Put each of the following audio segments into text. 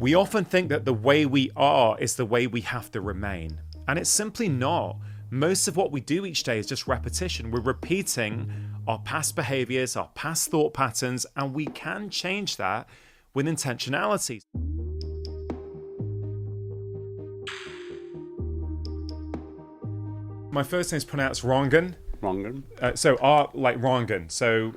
We often think that the way we are is the way we have to remain, and it's simply not. Most of what we do each day is just repetition. We're repeating our past behaviors, our past thought patterns, and we can change that with intentionality. My first name is pronounced Rangan. Rangan. Like Rangan. So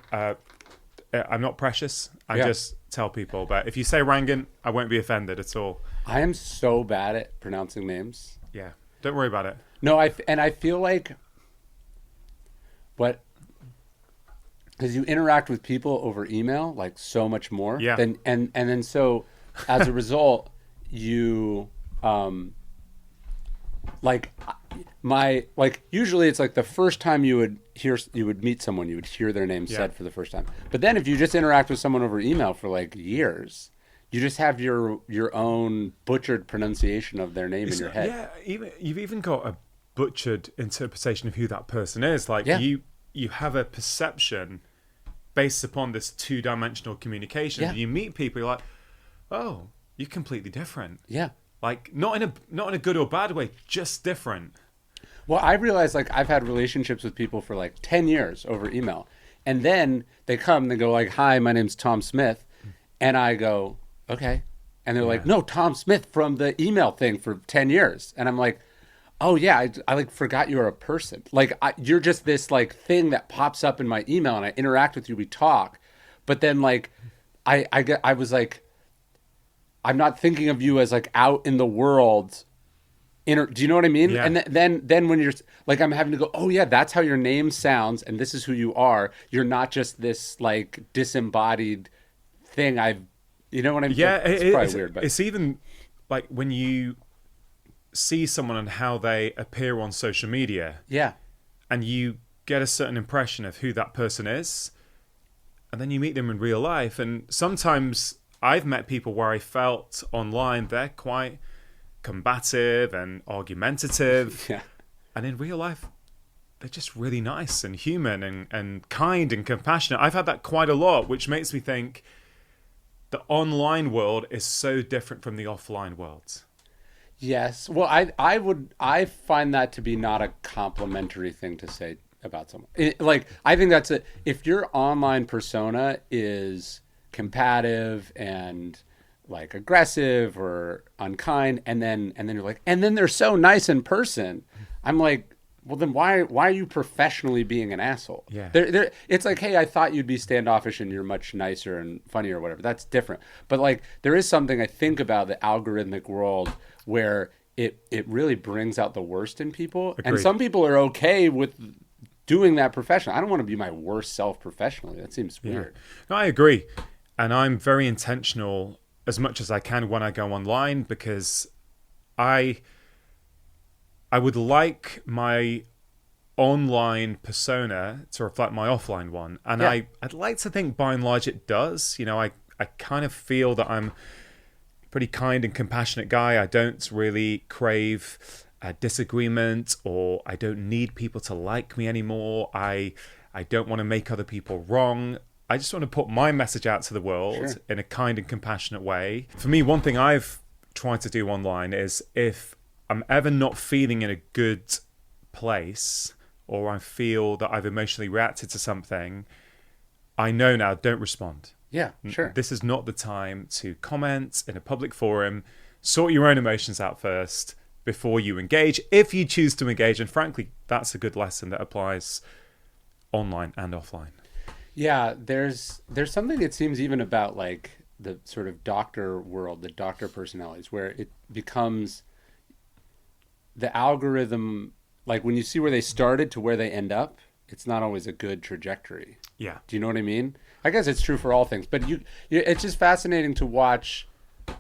I'm not precious. I just tell people. But if you say Rangan, I won't be offended at all. I am so bad at pronouncing names. Yeah, don't worry about it. No, I feel like because you interact with people over email like so much more. Yeah. And then so as a result, you usually it's like the first time you would meet someone, you would hear their name said for the first time. But then if you just interact with someone over email for like years, you just have your own butchered pronunciation of their name in your head. Yeah, you've even got a butchered interpretation of who that person is. Like you have a perception based upon this two-dimensional communication. Yeah. You meet people, you're like, oh, you're completely different. Yeah. Like not in a good or bad way, just different. Well, I realized like I've had relationships with people for like 10 years over email. And then they come and they go like, hi, my name's Tom Smith. And I go, okay. And they're like, no, Tom Smith from the email thing for 10 years. And I'm like, oh yeah, I like forgot you were a person. Like you're just this like thing that pops up in my email and I interact with you, we talk. But then like, I was like, I'm not thinking of you as like out in the world. Do you know what I mean? Yeah. And then when you're like, I'm having to go, oh yeah, that's how your name sounds. And this is who you are. You're not just this like disembodied thing. You know what I mean? Yeah. It's probably weird, but it's even like when you see someone and how they appear on social media. Yeah. And you get a certain impression of who that person is. And then you meet them in real life. And sometimes I've met people where I felt online they're quite combative and argumentative. Yeah. And in real life, they're just really nice and human and kind and compassionate. I've had that quite a lot, which makes me think the online world is so different from the offline world. Yes. Well, I find that to be not a complimentary thing to say about someone. I think if your online persona is combative and like aggressive or unkind, and then you're like, and then they're so nice in person. I'm like, well, then why are you professionally being an asshole? Yeah. It's like, hey, I thought you'd be standoffish and you're much nicer and funnier or whatever. That's different. But like, there is something I think about the algorithmic world where it really brings out the worst in people. Agreed. And some people are okay with doing that professionally. I don't want to be my worst self professionally. That seems weird. No, I agree. And I'm very intentional as much as I can when I go online, because I would like my online persona to reflect my offline one. And I'd like to think by and large it does. You know, I kind of feel that I'm a pretty kind and compassionate guy. I don't really crave disagreement, or I don't need people to like me anymore. I don't want to make other people wrong. I just want to put my message out to the world in a kind and compassionate way. For me, one thing I've tried to do online is if I'm ever not feeling in a good place, or I feel that I've emotionally reacted to something, I know now, don't respond. Yeah, sure. This is not the time to comment in a public forum. Sort your own emotions out first before you engage, if you choose to engage. And frankly, that's a good lesson that applies online and offline. Yeah, there's something it seems even about like the sort of doctor world, the doctor personalities, where it becomes the algorithm, like when you see where they started to where they end up, it's not always a good trajectory. Yeah. Do you know what I mean? I guess it's true for all things, but it's just fascinating to watch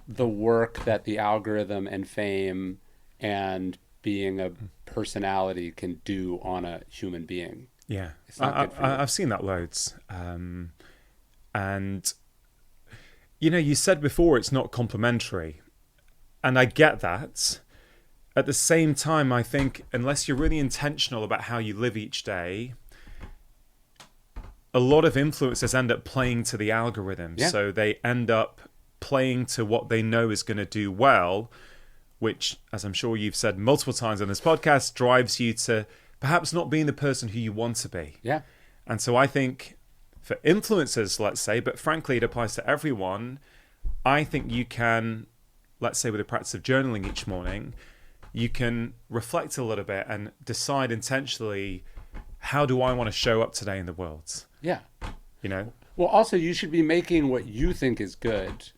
the work that the algorithm and fame and being a personality can do on a human being. Yeah, I've seen that loads. And, you know, you said before it's not complimentary. And I get that. At the same time, I think unless you're really intentional about how you live each day, a lot of influencers end up playing to the algorithm. Yeah. So they end up playing to what they know is going to do well, which, as I'm sure you've said multiple times on this podcast, drives you to perhaps not being the person who you want to be. Yeah. And so I think for influencers, let's say, but frankly, it applies to everyone, I think you can, let's say with the practice of journaling each morning, you can reflect a little bit and decide intentionally, how do I want to show up today in the world? Yeah. You know? Well, also, you should be making what you think is good,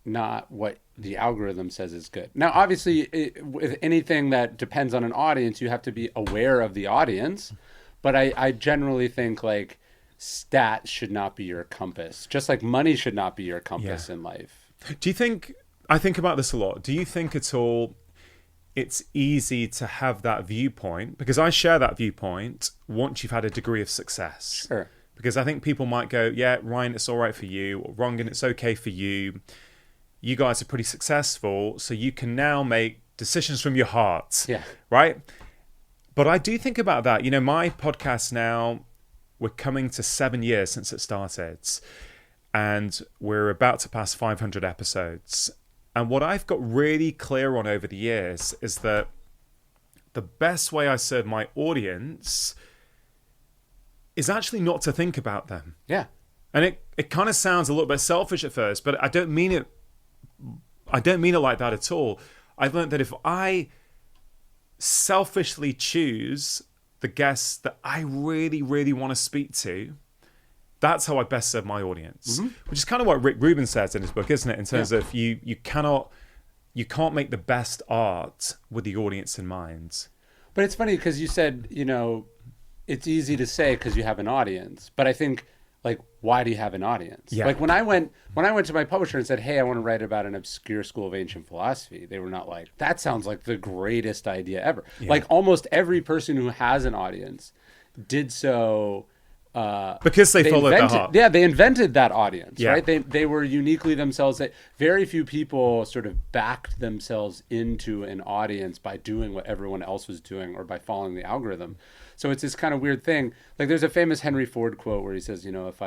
not what the algorithm says is good. Now, obviously, with anything that depends on an audience, you have to be aware of the audience. But I generally think like stats should not be your compass, just like money should not be your compass in life. Do you think, I think about this a lot, do you think at all it's easy to have that viewpoint? Because I share that viewpoint once you've had a degree of success. Sure. Because I think people might go, yeah, Ryan, it's all right for you, or Rangan, it's okay for you. You guys are pretty successful, so you can now make decisions from your heart. Yeah. Right? But I do think about that. You know, my podcast now, we're coming to 7 years since it started, and we're about to pass 500 episodes. And what I've got really clear on over the years is that the best way I serve my audience is actually not to think about them. Yeah. And it kind of sounds a little bit selfish at first, but I don't mean it like that at all. I've learned that if I selfishly choose the guests that I really, really want to speak to, that's how I best serve my audience. Mm-hmm. Which is kind of what Rick Rubin says in his book, isn't it? In terms of you can't make the best art with the audience in mind. But it's funny because you said, you know, it's easy to say because you have an audience. But I think, like, why do you have an audience? Yeah. Like when I went to my publisher and said, hey, I want to write about an obscure school of ancient philosophy, they were not like, that sounds like the greatest idea ever. Yeah. Like almost every person who has an audience did so because they followed their heart. Yeah, they invented that audience, yeah. right? They were uniquely themselves. Very few people sort of backed themselves into an audience by doing what everyone else was doing or by following the algorithm. So it's this kind of weird thing. Like there's a famous Henry Ford quote where he says, you know, if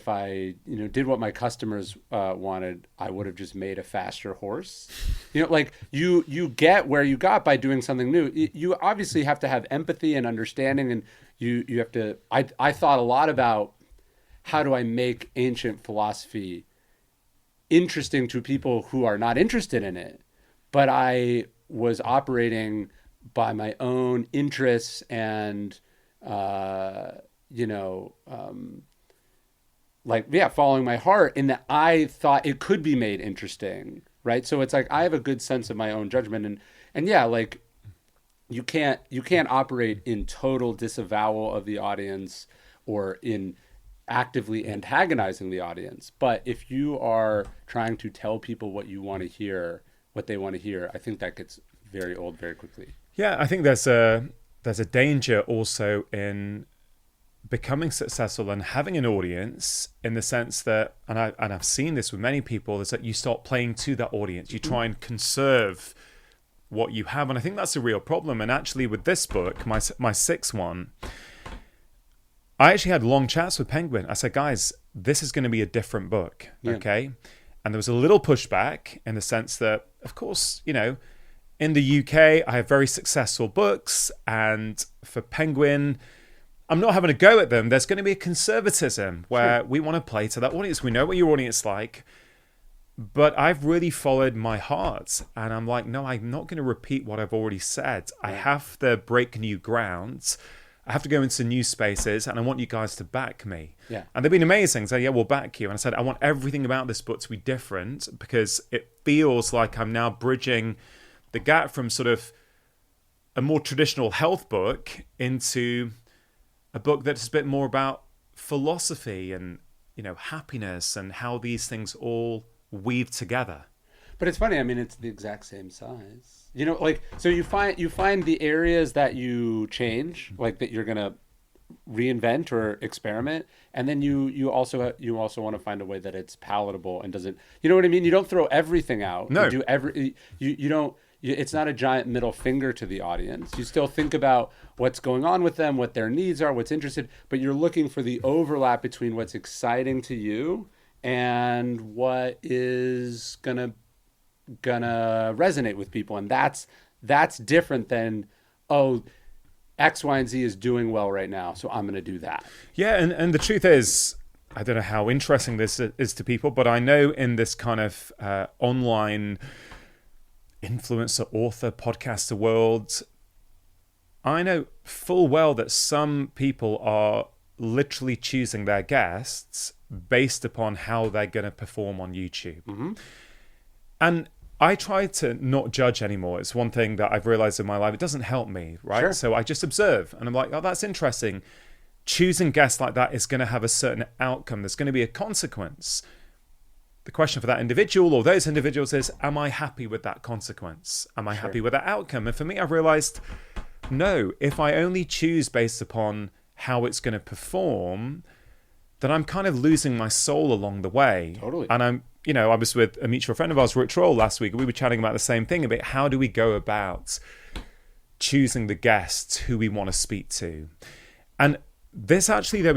I did what my customers wanted, I would have just made a faster horse. You know, like you get where you got by doing something new. You obviously have to have empathy and understanding, and you have to. I thought a lot about how do I make ancient philosophy interesting to people who are not interested in it, but I was operating by my own interests and following my heart, in that I thought it could be made interesting, right? So it's like I have a good sense of my own judgment, and yeah, like you can't operate in total disavowal of the audience or in actively antagonizing the audience. But if you are trying to tell people what you want to hear, what they want to hear, I think that gets very old very quickly. Yeah, I think there's a danger also in becoming successful and having an audience, in the sense that, and I've seen this with many people, is that you start playing to that audience. You try and conserve what you have, and I think that's a real problem. And actually, with this book, my sixth one, I actually had long chats with Penguin. I said, guys, this is going to be a different book, okay? And there was a little pushback in the sense that, of course, you know, in the UK, I have very successful books, and for Penguin, I'm not having a go at them. There's going to be a conservatism where we want to play to that audience. We know what your audience like, but I've really followed my heart, and I'm like, no, I'm not going to repeat what I've already said. I have to break new ground. I have to go into new spaces, and I want you guys to back me. Yeah. And they've been amazing. So yeah, we'll back you. And I said, I want everything about this book to be different, because it feels like I'm now bridging the gap from sort of a more traditional health book into a book that's a bit more about philosophy and, you know, happiness and how these things all weave together. But it's funny. I mean, it's the exact same size. You know, like, so you find the areas that you change, like that you're gonna reinvent or experiment, and then you also want to find a way that it's palatable and doesn't. You know what I mean? You don't throw everything out. No. You don't. It's not a giant middle finger to the audience. You still think about what's going on with them, what their needs are, what's interested, but you're looking for the overlap between what's exciting to you and what is gonna resonate with people. And that's different than, oh, X, Y, and Z is doing well right now, so I'm gonna do that. Yeah, and the truth is, I don't know how interesting this is to people, but I know in this kind of online influencer, author, podcaster world, I know full well that some people are literally choosing their guests based upon how they're going to perform on YouTube. Mm-hmm. And I try to not judge anymore. It's one thing that I've realized in my life. It doesn't help me, right? Sure. So I just observe and I'm like, oh, that's interesting. Choosing guests like that is going to have a certain outcome. There's going to be a consequence. The question for that individual or those individuals is, am I happy with that consequence? Am I happy with that outcome? And for me, I've realized, no, if I only choose based upon how it's going to perform, then I'm kind of losing my soul along the way. Totally. And I was with a mutual friend of ours, Rick Troll, last week. We were chatting about the same thing, about how do we go about choosing the guests who we want to speak to. And this actually,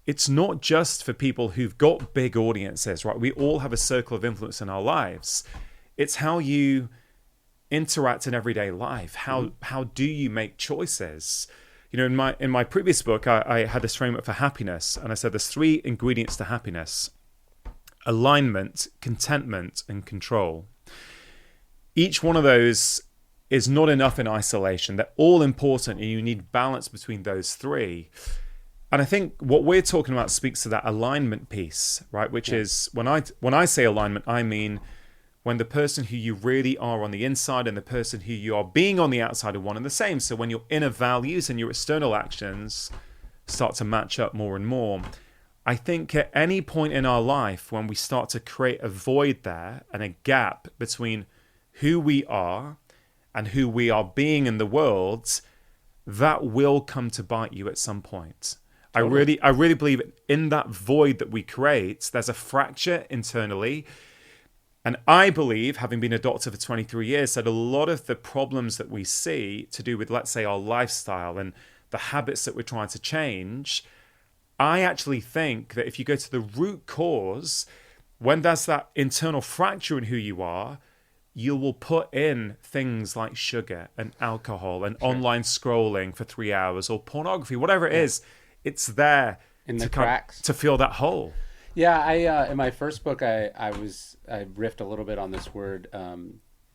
it's not just for people who've got big audiences, right? We all have a circle of influence in our lives. It's how you interact in everyday life. How do you make choices? In my previous book, I had this framework for happiness, and I said there's 3 ingredients to happiness: alignment, contentment, and control. Each one of those is not enough in isolation. They're all important, and you need balance between those 3. And I think what we're talking about speaks to that alignment piece, right? Which is, when I say alignment, I mean when the person who you really are on the inside and the person who you are being on the outside are one and the same. So when your inner values and your external actions start to match up more and more, I think at any point in our life when we start to create a void there and a gap between who we are and who we are being in the world, that will come to bite you at some point. Totally. I really believe in that void that we create, there's a fracture internally. And I believe, having been a doctor for 23 years, that a lot of the problems that we see to do with, let's say, our lifestyle and the habits that we're trying to change, I actually think that if you go to the root cause, when there's that internal fracture in who you are, you will put in things like sugar and alcohol and online scrolling for 3 hours or pornography, whatever it is. It's there in the cracks to fill that hole. Yeah, I in my first book, I riffed a little bit on this word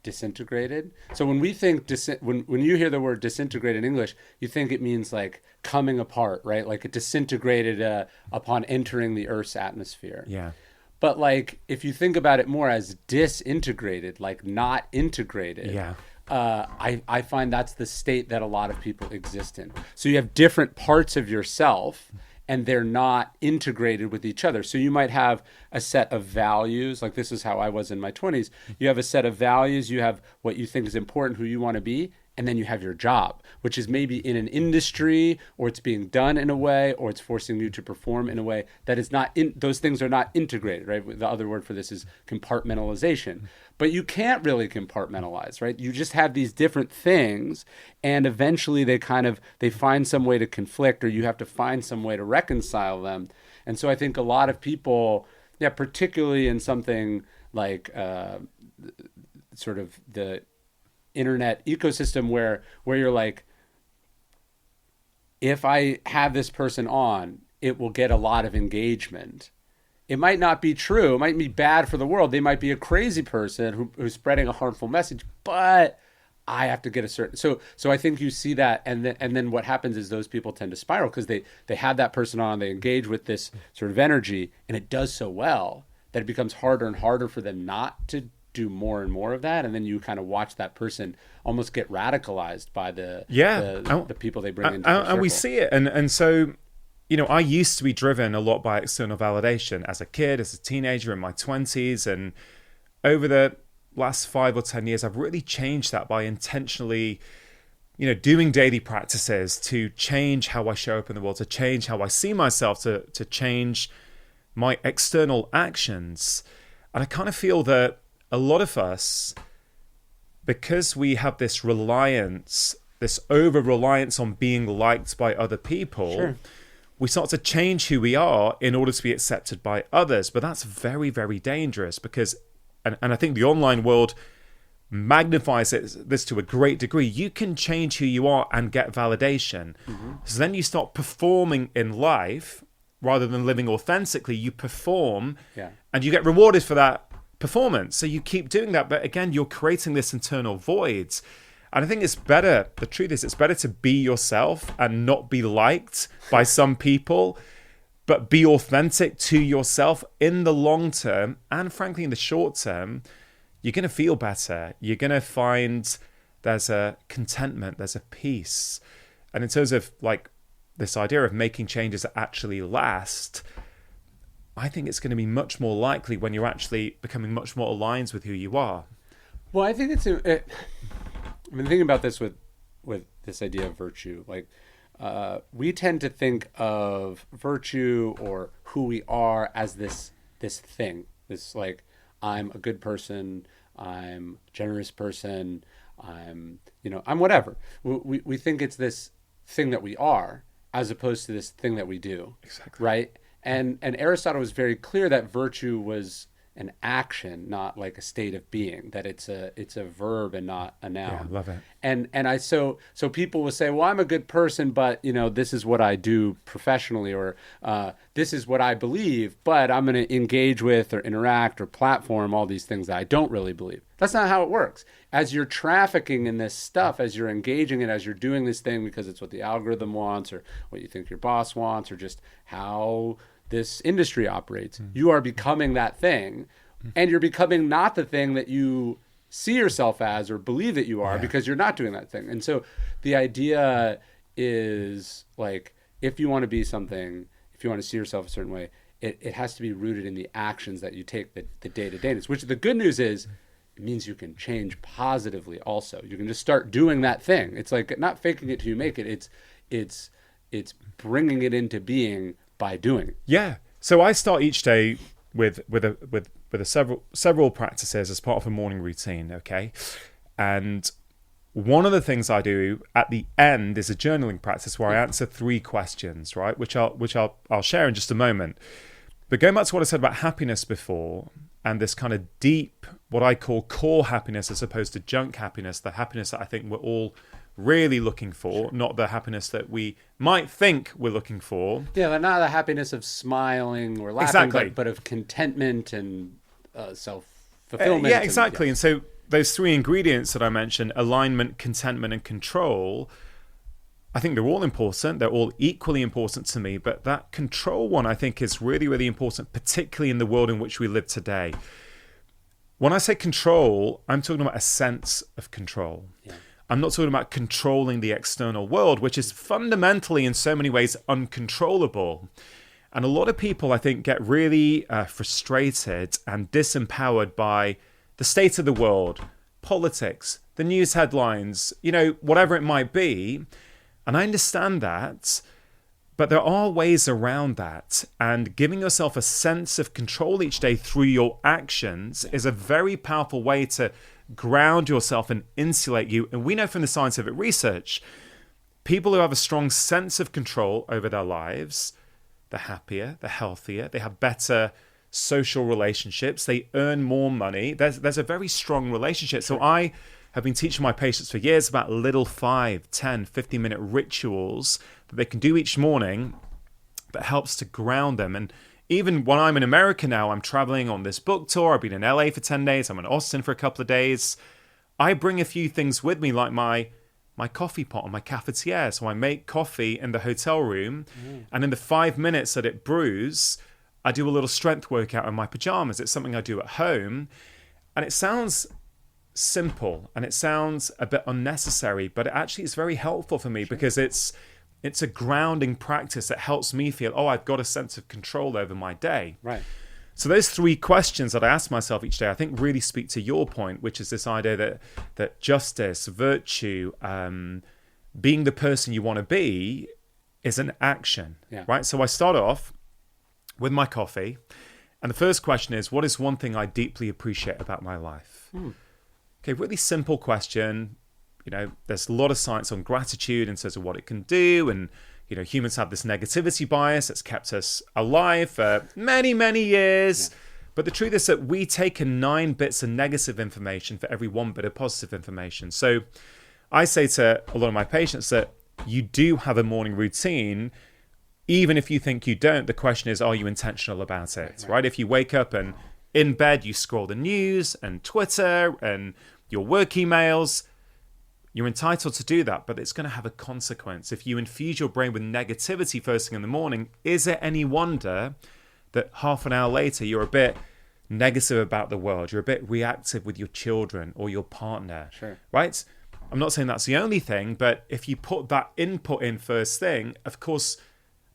disintegrated. So when we think when you hear the word disintegrate in English, you think it means like coming apart, right? Like it disintegrated upon entering the Earth's atmosphere. Yeah. But like if you think about it more as disintegrated, like not integrated. Yeah. I find that's the state that a lot of people exist in. So you have different parts of yourself and they're not integrated with each other. So you might have a set of values, like this is how I was in my 20s. You have a set of values, you have what you think is important, who you want to be, and then you have your job, which is maybe in an industry, or it's being done in a way, or it's forcing you to perform in a way that is not, those things are not integrated, right? The other word for this is compartmentalization. But you can't really compartmentalize, right? You just have these different things, and eventually they find some way to conflict, or you have to find some way to reconcile them. And so I think a lot of people, particularly in something like sort of the internet ecosystem where you're like, if I have this person on, it will get a lot of engagement. It might not be true. It might be bad for the world. They might be a crazy person who's spreading a harmful message, but I have to get a certain... So I think you see that, and then what happens is those people tend to spiral because they have that person on, they engage with this sort of energy, and it does so well that it becomes harder and harder for them not to do more and more of that, and then you kind of watch that person almost get radicalized by the people they bring into their circle. And we see it, and so I used to be driven a lot by external validation as a kid, as a teenager, in my 20s, and over the last 5 or 10 years I've really changed that by intentionally doing daily practices to change how I show up in the world, to change how I see myself, to change my external actions. And I kind of feel that a lot of us, because we have this reliance, this over-reliance on being liked by other people, we start to change who we are in order to be accepted by others. But that's very, very dangerous because, and I think the online world magnifies this to a great degree. You can change who you are and get validation. So then you start performing in life rather than living authentically. You perform and you get rewarded for that performance. So you keep doing that. But again, you're creating this internal void. And I think it's better, the truth is, it's better to be yourself and not be liked by some people, but be authentic to yourself in the long term. And frankly, in the short term, you're going to feel better. You're going to find there's a contentment, there's a peace. And in terms of like this idea of making changes that actually last, I think it's going to be much more likely when you're actually becoming much more aligned with who you are. Well, I think I've been thinking about this with this idea of virtue. Like, we tend to think of virtue or who we are as this thing. This like, I'm a good person, I'm a generous person, I'm whatever. We think it's this thing that we are as opposed to this thing that we do. Exactly. Right? And Aristotle was very clear that virtue was an action, not like a state of being, that it's a verb and not a noun. Yeah, love it. And so people will say, well, I'm a good person, but this is what I do professionally, or this is what I believe, but I'm going to engage with or interact or platform all these things that I don't really believe. That's not how it works. As you're trafficking in this stuff, as you're engaging it, as you're doing this thing because it's what the algorithm wants or what you think your boss wants or just how this industry operates, you are becoming that thing, and you're becoming not the thing that you see yourself as or believe that you are, because you're not doing that thing. And so the idea is like, if you want to be something, if you want to see yourself a certain way, it has to be rooted in the actions that you take, the day-to-dayness, which the good news is it means you can change positively also. You can just start doing that thing. It's like not faking it till you make it. It's bringing it into being by doing it. Yeah. So I start each day with several practices as part of a morning routine. Okay. And one of the things I do at the end is a journaling practice where I answer 3 questions, right? Which I'll share in just a moment. But going back to what I said about happiness before, and this kind of deep, what I call core happiness as opposed to junk happiness, the happiness that I think we're all really looking for, not the happiness that we might think we're looking for. Yeah, but not the happiness of smiling or laughing, exactly. but of contentment and self-fulfillment. Yeah, exactly. And so those 3 ingredients that I mentioned, alignment, contentment, and control, I think they're all important. They're all equally important to me. But that control one, I think, is really, really important, particularly in the world in which we live today. When I say control, I'm talking about a sense of control. Yeah. I'm not talking about controlling the external world, which is fundamentally, in so many ways, uncontrollable. And a lot of people, I think, get really frustrated and disempowered by the state of the world, politics, the news headlines, whatever it might be. And I understand that, but there are ways around that. And giving yourself a sense of control each day through your actions is a very powerful way to ground yourself and insulate you. And we know from the scientific research, people who have a strong sense of control over their lives, they're happier, they're healthier, they have better social relationships, they earn more money. There's a very strong relationship. So I have been teaching my patients for years about little 5, 10, 15-minute rituals that they can do each morning that helps to ground them. And even when I'm in America now, I'm traveling on this book tour. I've been in LA for 10 days. I'm in Austin for a couple of days. I bring a few things with me, like my coffee pot and my cafetiere. So I make coffee in the hotel room. And in the 5 minutes that it brews, I do a little strength workout in my pajamas. It's something I do at home. And it sounds simple and it sounds a bit unnecessary, but it actually is very helpful for me because it's a grounding practice that helps me feel, I've got a sense of control over my day. Right. So those 3 questions that I ask myself each day, I think really speak to your point, which is this idea that justice, virtue, being the person you want to be is an action, right? So I start off with my coffee. And the first question is, what is one thing I deeply appreciate about my life? Okay, really simple question. There's a lot of science on gratitude in terms of what it can do and, humans have this negativity bias that's kept us alive for many, many years. Yeah. But the truth is that we take in 9 bits of negative information for every 1 bit of positive information. So I say to a lot of my patients that you do have a morning routine. Even if you think you don't, the question is, are you intentional about it, right? If you wake up and in bed you scroll the news and Twitter and your work emails, you're entitled to do that, but it's going to have a consequence. If you infuse your brain with negativity first thing in the morning, is it any wonder that half an hour later you're a bit negative about the world, you're a bit reactive with your children or your partner, right? I'm not saying that's the only thing, but if you put that input in first thing, of course,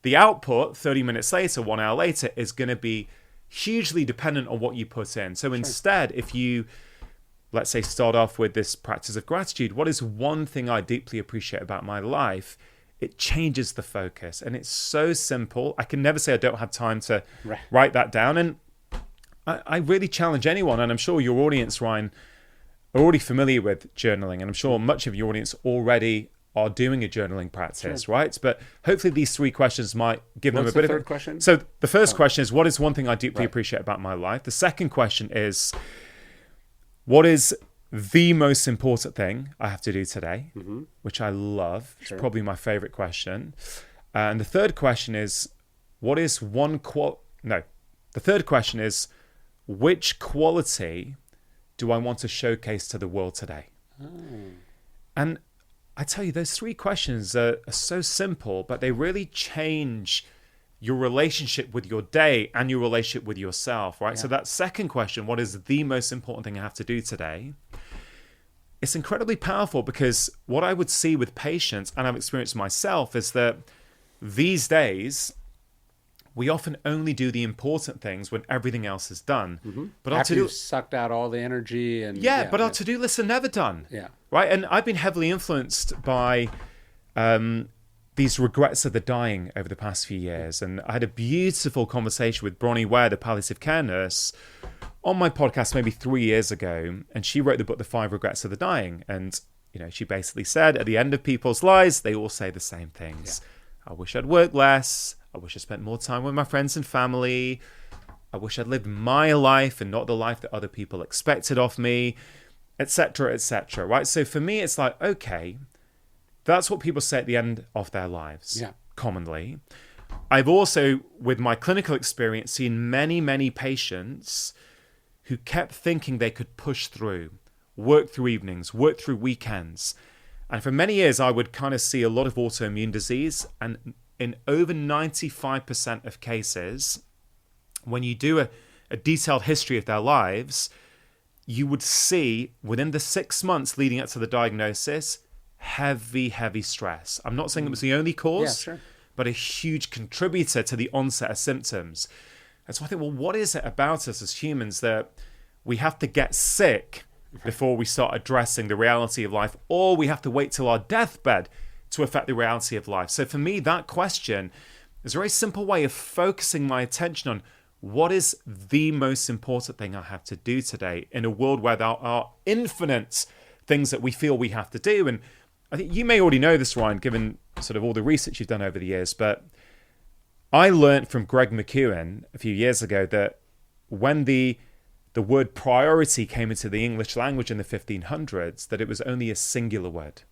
the output 30 minutes later, 1 hour later, is going to be hugely dependent on what you put in. So instead, if you, let's say, start off with this practice of gratitude, what is one thing I deeply appreciate about my life? It changes the focus. And it's so simple. I can never say I don't have time to write that down. And I really challenge anyone, and I'm sure your audience, Ryan, are already familiar with journaling. And I'm sure much of your audience already are doing a journaling practice, right? But hopefully these 3 questions might give them a bit of... What's the third question? So the first question is, what is one thing I deeply appreciate about my life? The second question is, what is the most important thing I have to do today? Which I love. It's probably my favorite question. And the third question is, what is one the third question is, which quality do I want to showcase to the world today? And I tell you, those 3 questions are so simple, but they really change your relationship with your day and your relationship with yourself, right? So that second question, what is the most important thing I have to do today? It's incredibly powerful, because what I would see with patients, and I've experienced myself, is that these days, we often only do the important things when everything else is done. But after you've sucked out all the energy and but our to-do lists are never done. Yeah. Right. And I've been heavily influenced by these regrets of the dying over the past few years. And I had a beautiful conversation with Bronnie Ware, the palliative care nurse, on my podcast maybe 3 years ago. And she wrote the book, The 5 Regrets of the Dying. And, she basically said at the end of people's lives, they all say the same things. I wish I'd worked less. I wish I spent more time with my friends and family. I wish I'd lived my life and not the life that other people expected of me, etc., right? So for me, it's like, okay, that's what people say at the end of their lives, commonly. I've also, with my clinical experience, seen many, many patients who kept thinking they could push through, work through evenings, work through weekends. And for many years, I would kind of see a lot of autoimmune disease, and in over 95% of cases, when you do a detailed history of their lives, you would see within the 6 months leading up to the diagnosis, heavy stress. I'm not saying it was the only cause, but a huge contributor to the onset of symptoms. And so I think, well, what is it about us as humans that we have to get sick before we start addressing the reality of life, or we have to wait till our deathbed to affect the reality of life? So for me, that question is a very simple way of focusing my attention on what is the most important thing I have to do today in a world where there are infinite things that we feel we have to do. And I think you may already know this, Ryan, given sort of all the research you've done over the years, but I learned from Greg McKeown a few years ago that when the word priority came into the English language in the 1500s, that it was only a singular word.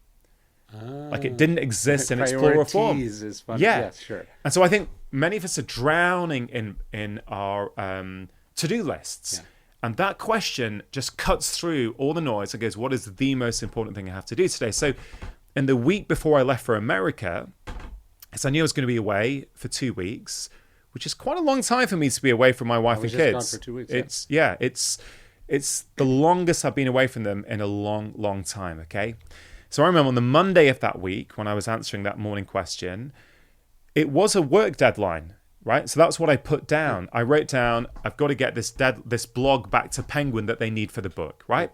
Like it didn't exist in its plural form. Is funny. Yes, sure. And so I think many of us are drowning in our to-do lists. And that question just cuts through all the noise and goes, what is the most important thing I have to do today? So in the week before I left for America, as I knew I was going to be away for 2 weeks, which is quite a long time for me to be away from my wife and kids. Gone for 2 weeks. It's the longest I've been away from them in a long time, okay? So I remember on the Monday of that week, when I was answering that morning question, it was a work deadline, right? So that's what I put down. I wrote down, I've got to get this blog back to Penguin that they need for the book, right?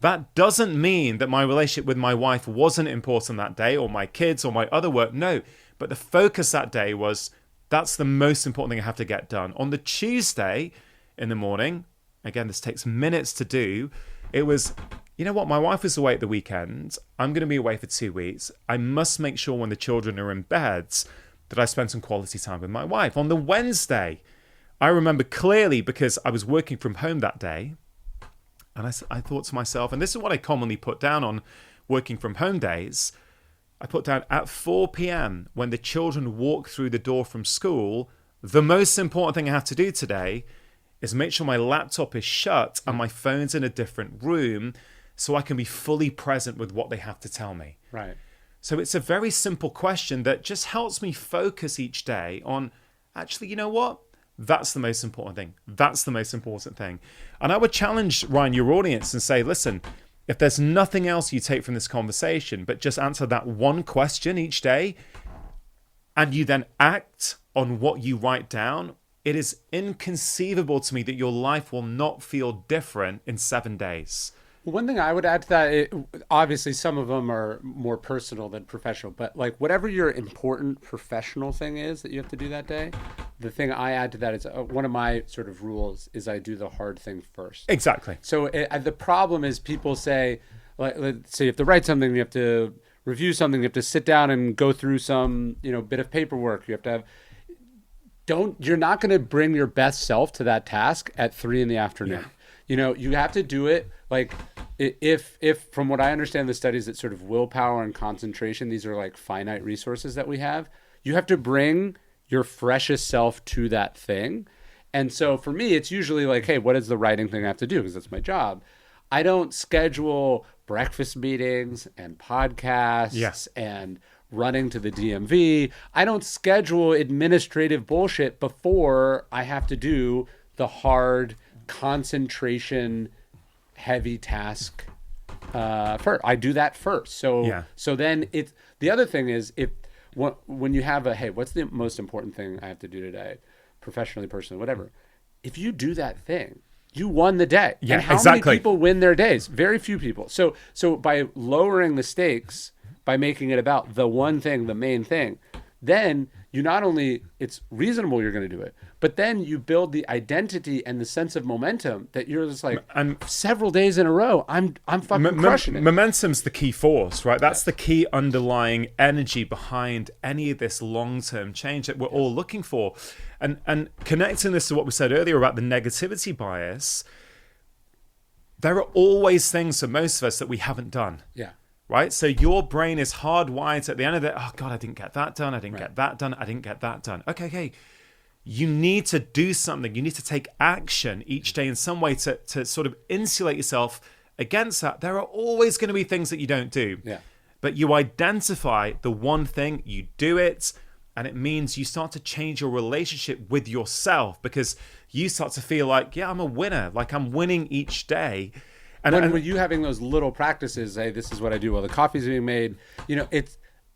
That doesn't mean that my relationship with my wife wasn't important that day, or my kids, or my other work. No, but the focus that day was, that's the most important thing I have to get done. On the Tuesday in the morning, again, this takes minutes to do, it was, you know what, my wife was away at the weekend. I'm going to be away for 2 weeks. I must make sure when the children are in bed that I spend some quality time with my wife. On the Wednesday, I remember clearly because I was working from home that day. And I thought to myself, and this is what I commonly put down on working from home days. I put down at 4 p.m. when the children walk through the door from school, the most important thing I have to do today is make sure my laptop is shut and my phone's in a different room so I can be fully present with what they have to tell me. Right. So it's a very simple question that just helps me focus each day on, actually, you know what? That's the most important thing. That's the most important thing. And I would challenge, Ryan, your audience and say, listen, if there's nothing else you take from this conversation, but just answer that one question each day, and you then act on what you write down, it is inconceivable to me that your life will not feel different in 7 days. One thing I would add to that, obviously some of them are more personal than professional, but like whatever your important professional thing is that you have to do that day, the thing I add to that is one of my sort of rules is I do the hard thing first. Exactly. So the problem is people say, like, let's say you have to write something, you have to review something, you have to sit down and go through some, bit of paperwork. You have to have, you're not going to bring your best self to that task at 3 p.m. Yeah. You have to do it like if from what I understand the studies that sort of willpower and concentration, these are like finite resources that we have. You have to bring your freshest self to that thing. And so for me, it's usually like, hey, what is the writing thing I have to do? Because that's my job. I don't schedule breakfast meetings and podcasts and running to the DMV. I don't schedule administrative bullshit before I have to do the hard concentration heavy task first. I do that first. So then it's the other thing is when you have hey, what's the most important thing I have to do today, professionally, personally, whatever. If you do that thing, you won the day. Yeah, and how exactly. many people win their days? Very few people. So by lowering the stakes, by making it about the one thing, the main thing, then you not only, it's reasonable you're going to do it, but then you build the identity and the sense of momentum that you're just like, several days in a row, I'm fucking crushing it. Momentum's the key force, right? That's the key underlying energy behind any of this long-term change that we're all looking for. And connecting this to what we said earlier about the negativity bias, there are always things for most of us that we haven't done. Yeah. Right? So your brain is hardwired at the end of it. Oh God, I didn't get that done. I didn't get that done. I didn't get that done. Okay. You need to do something. You need to take action each day in some way to sort of insulate yourself against that. There are always going to be things that you don't do. Yeah. But you identify the one thing, you do it, and it means you start to change your relationship with yourself because you start to feel like, yeah, I'm a winner. Like I'm winning each day. And when you having those little practices, hey, this is what I do while the coffee's being made,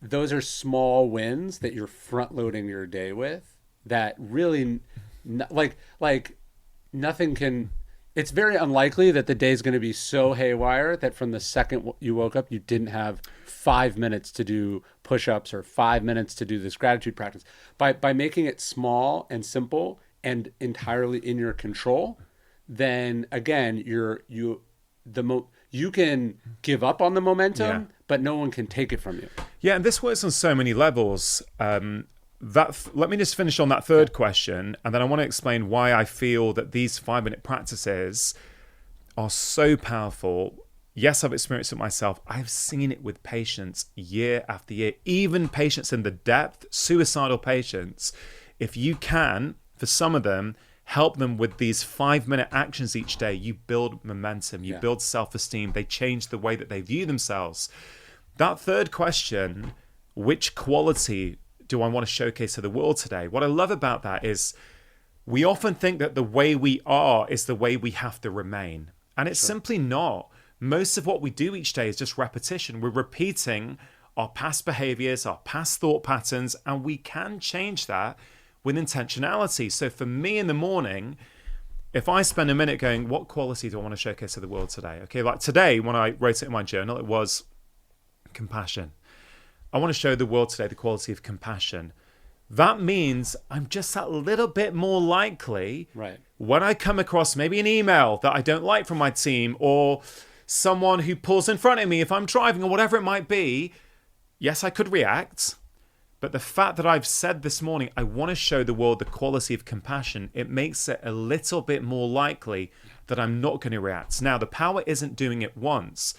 those are small wins that you're front loading your day with that really like nothing can, it's very unlikely that the day's going to be so haywire that from the second you woke up, you didn't have 5 minutes to do push-ups or 5 minutes to do this gratitude practice. By making it small and simple and entirely in your control, then again, you can give up on the momentum, but no one can take it from you. Yeah, and this works on so many levels. Let me just finish on that third question, and then I want to explain why I feel that these 5-minute practices are so powerful. Yes, I've experienced it myself. I've seen it with patients year after year, even patients in the depth, suicidal patients. If you can, for some of them, help them with these 5-minute actions each day, you build momentum, you build self-esteem, they change the way that they view themselves. That third question, which quality do I want to showcase to the world today? What I love about that is we often think that the way we are is the way we have to remain. And it's simply not. Most of what we do each day is just repetition. We're repeating our past behaviors, our past thought patterns, and we can change that with intentionality. So for me in the morning, if I spend a minute going, what quality do I want to showcase to the world today? Okay, like today, when I wrote it in my journal, it was compassion. I want to show the world today the quality of compassion. That means I'm just that little bit more likely when I come across maybe an email that I don't like from my team or someone who pulls in front of me if I'm driving or whatever it might be, yes, I could react. But the fact that I've said this morning, I want to show the world the quality of compassion, it makes it a little bit more likely that I'm not going to react. Now, the power isn't doing it once.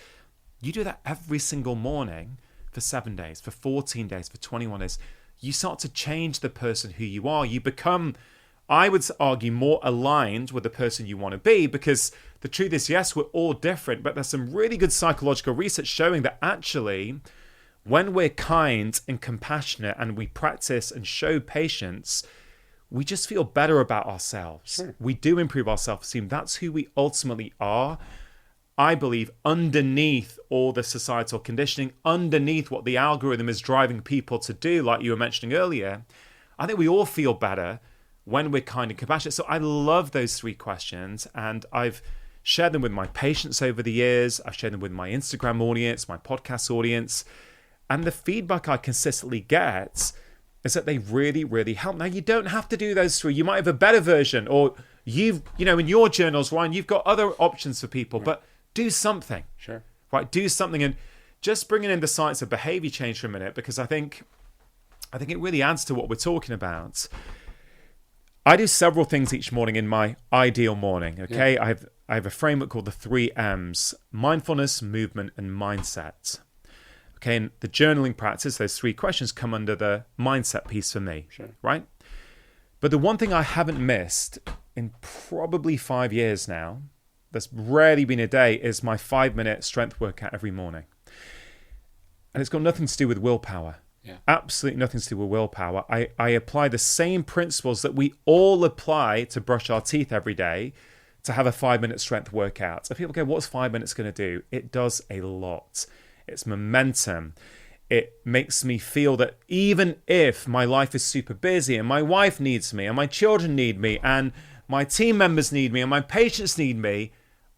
You do that every single morning for 7 days, for 14 days, for 21 days. You start to change the person who you are. You become, I would argue, more aligned with the person you want to be, because the truth is, yes, we're all different, but there's some really good psychological research showing that actually, when we're kind and compassionate and we practice and show patience, we just feel better about ourselves. Sure. We do improve our self-esteem. That's who we ultimately are. I believe underneath all the societal conditioning, underneath what the algorithm is driving people to do, like you were mentioning earlier, I think we all feel better when we're kind and compassionate. So I love those 3 questions, and I've shared them with my patients over the years. I've shared them with my Instagram audience, my podcast audience. And the feedback I consistently get is that they really, really help. Now, you don't have to do those 3. You might have a better version, or in your journals, Ryan, you've got other options for people, but do something. Sure. Right? Do something. And just bringing in the science of behavior change for a minute, because I think it really adds to what we're talking about. I do several things each morning in my ideal morning, okay? Yeah. I have a framework called the 3 M's: mindfulness, movement, and mindset. Okay, and the journaling practice, those 3 questions come under the mindset piece for me, sure. Right? But the one thing I haven't missed in probably 5 years now, that's rarely been a day, is my 5-minute strength workout every morning. And it's got nothing to do with willpower. Yeah. Absolutely nothing to do with willpower. I apply the same principles that we all apply to brush our teeth every day to have a 5-minute strength workout. So people go, what's 5 minutes going to do? It does a lot. It's momentum. It makes me feel that even if my life is super busy and my wife needs me and my children need me and my team members need me and my patients need me,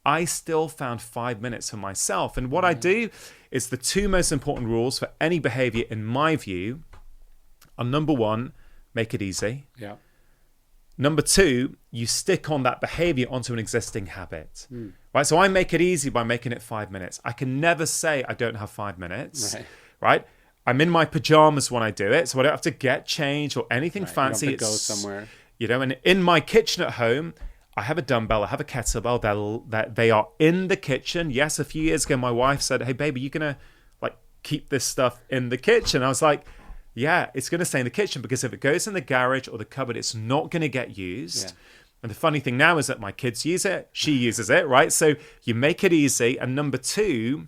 I still found 5 minutes for myself. And what I do is the 2 most important rules for any behavior, in my view, are: number 1, make it easy. Yeah. Number 2, you stick on that behavior onto an existing habit. Right? So I make it easy by making it 5 minutes. I can never say I don't have 5 minutes. Right? I'm in my pajamas when I do it, so I don't have to get changed or anything fancy. You don't have to go somewhere. And in my kitchen at home, I have a dumbbell, I have a kettlebell. That they are in the kitchen. Yes, a few years ago, my wife said, "Hey, baby, you gonna keep this stuff in the kitchen?" I was like, yeah, it's going to stay in the kitchen, because if it goes in the garage or the cupboard, it's not going to get used. Yeah. And the funny thing now is that my kids use it. She uses it, right? So you make it easy. And number 2,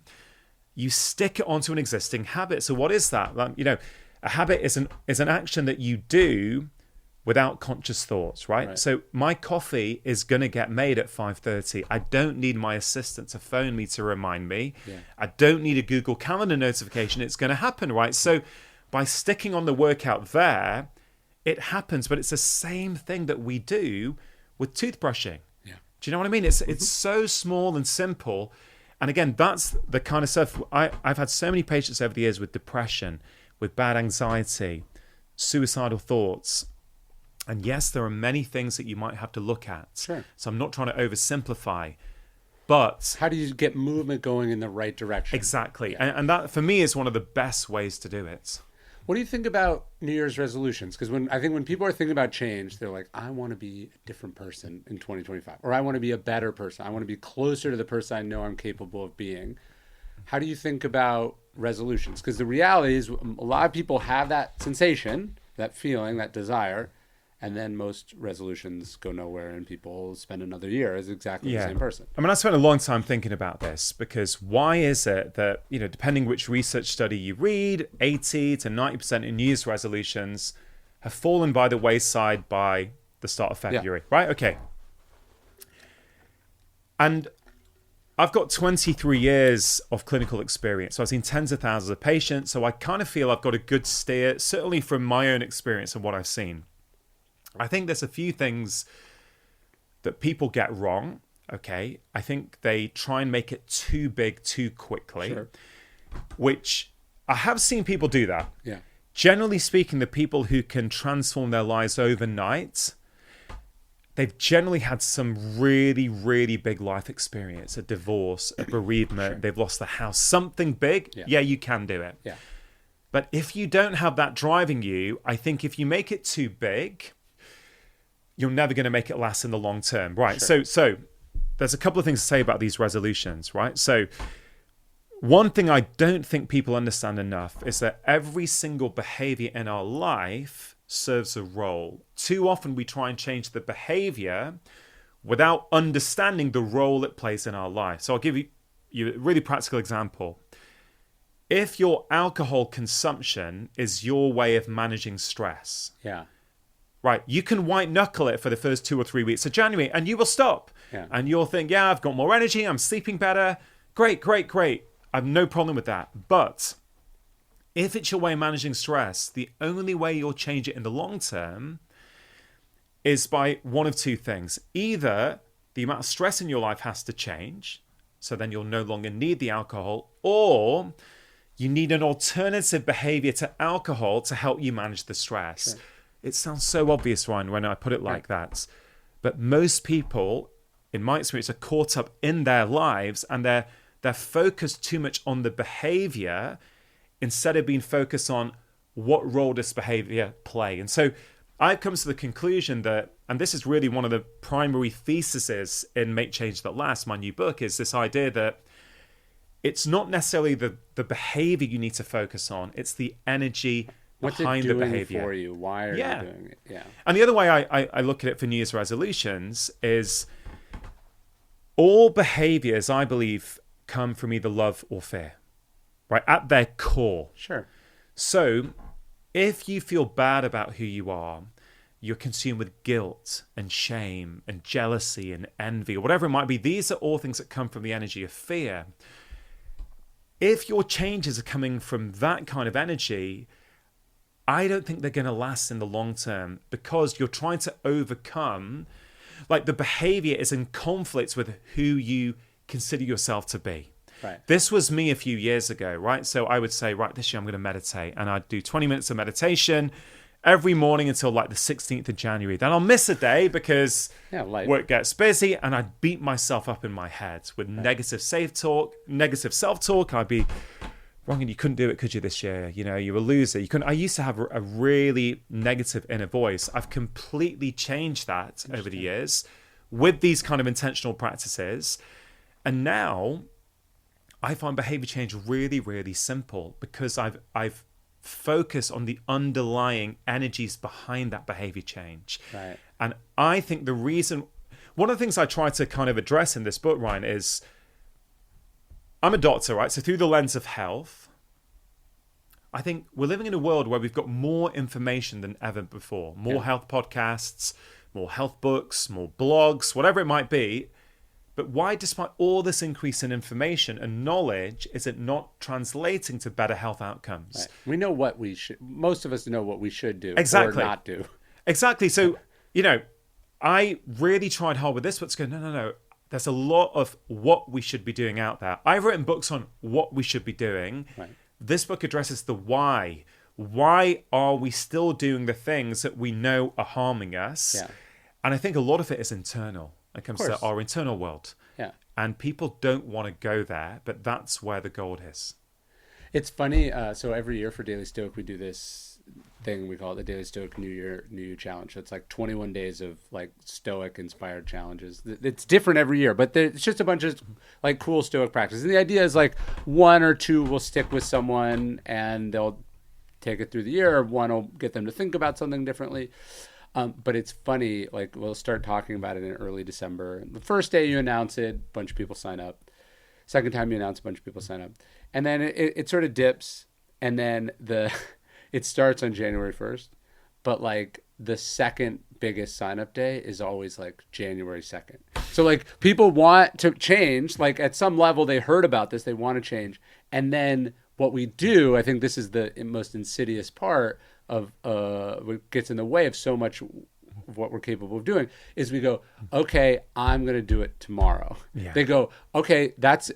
you stick it onto an existing habit. So what is that? A habit is an action that you do without conscious thoughts, right? So my coffee is going to get made at 5:30. I don't need my assistant to phone me to remind me. Yeah. I don't need a Google Calendar notification. It's going to happen, right? So by sticking on the workout there, it happens, but it's the same thing that we do with toothbrushing. Yeah. Do you know what I mean? It's so small and simple. And again, that's the kind of stuff. I've had so many patients over the years with depression, with bad anxiety, suicidal thoughts. And yes, there are many things that you might have to look at. Sure. So I'm not trying to oversimplify. But how do you get movement going in the right direction? Exactly. Yeah. And that, for me, is one of the best ways to do it. What do you think about New Year's resolutions? Because I think when people are thinking about change, they're like, I want to be a different person in 2025. Or I want to be a better person. I want to be closer to the person I know I'm capable of being. How do you think about resolutions? Because the reality is a lot of people have that sensation, that feeling, that desire, and then most resolutions go nowhere and people spend another year as exactly the same person. I mean, I spent a long time thinking about this, because why is it that, depending which research study you read, 80 to 90% of New Year's resolutions have fallen by the wayside by the start of February, right? Okay. And I've got 23 years of clinical experience. So I've seen tens of thousands of patients. So I kind of feel I've got a good steer, certainly from my own experience and what I've seen. I think there's a few things that people get wrong, okay? I think they try and make it too big too quickly, which I have seen people do that. Yeah. Generally speaking, the people who can transform their lives overnight, they've generally had some really, really big life experience, a divorce, a bereavement, they've lost their house, something big. Yeah, you can do it. Yeah. But if you don't have that driving you, I think if you make it too big, you're never going to make it last in the long term. Right. Sure. So there's a couple of things to say about these resolutions, right? So one thing I don't think people understand enough is that every single behavior in our life serves a role. Too often we try and change the behavior without understanding the role it plays in our life. So I'll give you a really practical example. If your alcohol consumption is your way of managing stress, right, you can white knuckle it for the first 2 or 3 weeks of January and you will stop. Yeah. And you'll think, I've got more energy, I'm sleeping better. Great. I have no problem with that. But if it's your way of managing stress, the only way you'll change it in the long term is by one of two things. Either the amount of stress in your life has to change, so then you'll no longer need the alcohol, or you need an alternative behavior to alcohol to help you manage the stress. Sure. It sounds so obvious, Ryan, when I put it like that. But most people, in my experience, are caught up in their lives and they're focused too much on the behavior instead of being focused on what role does behavior play. And so I've come to the conclusion that, and this is really one of the primary theses in Make Change That Lasts, my new book, is this idea that it's not necessarily the behavior you need to focus on, it's the energy behind the behavior. What's it doing for you? Why are you doing it? Yeah. And the other way I look at it for New Year's resolutions is all behaviors, I believe, come from either love or fear, right? At their core. Sure. So if you feel bad about who you are, you're consumed with guilt and shame and jealousy and envy, or whatever it might be. These are all things that come from the energy of fear. If your changes are coming from that kind of energy, I don't think they're going to last in the long term, because you're trying to overcome, like, the behavior is in conflict with who you consider yourself to be. Right. This was me a few years ago, right? So I would say, right, this year I'm going to meditate, and I'd do 20 minutes of meditation every morning until like the 16th of January. Then I'll miss a day because work gets busy, and I'd beat myself up in my head with negative self-talk. I'd be, Rangan, you couldn't do it, could you, this year? You know, you're a loser. You couldn't. I used to have a really negative inner voice. I've completely changed that over the years with these kind of intentional practices. And now I find behavior change really, really simple, because I've focused on the underlying energies behind that behavior change. Right. And I think one of the things I try to kind of address in this book, Ryan, is I'm a doctor, right? So through the lens of health, I think we're living in a world where we've got more information than ever before. More health podcasts, more health books, more blogs, whatever it might be. But why, despite all this increase in information and knowledge, is it not translating to better health outcomes? Right. We know what we should. Most of us know what we should do or not do. Exactly. So, I really tried hard with this, but it's going, no. There's a lot of what we should be doing out there. I've written books on what we should be doing. Right. This book addresses the why. Why are we still doing the things that we know are harming us? Yeah. And I think a lot of it is internal. It comes to our internal world. Yeah. And people don't want to go there, but that's where the gold is. It's funny. So every year for Daily Stoic, we do this thing we call it the Daily Stoic New Year Challenge. So it's like 21 days of like Stoic inspired challenges. It's different every year, but it's just a bunch of like cool Stoic practices. And the idea is like one or two will stick with someone and they'll take it through the year. One will get them to think about something differently. But it's funny, like we'll start talking about it in early December. The first day you announce it, a bunch of people sign up. Second time you announce, a bunch of people sign up. And then it sort of dips, and then it starts on January 1st. But like the second biggest sign up day is always like January 2nd. So like people want to change, like at some level they heard about this, they want to change. And then what we do, I think this is the most insidious part of what gets in the way of so much of what we're capable of doing, is we go, okay, I'm going to do it tomorrow. Yeah. They go, okay, that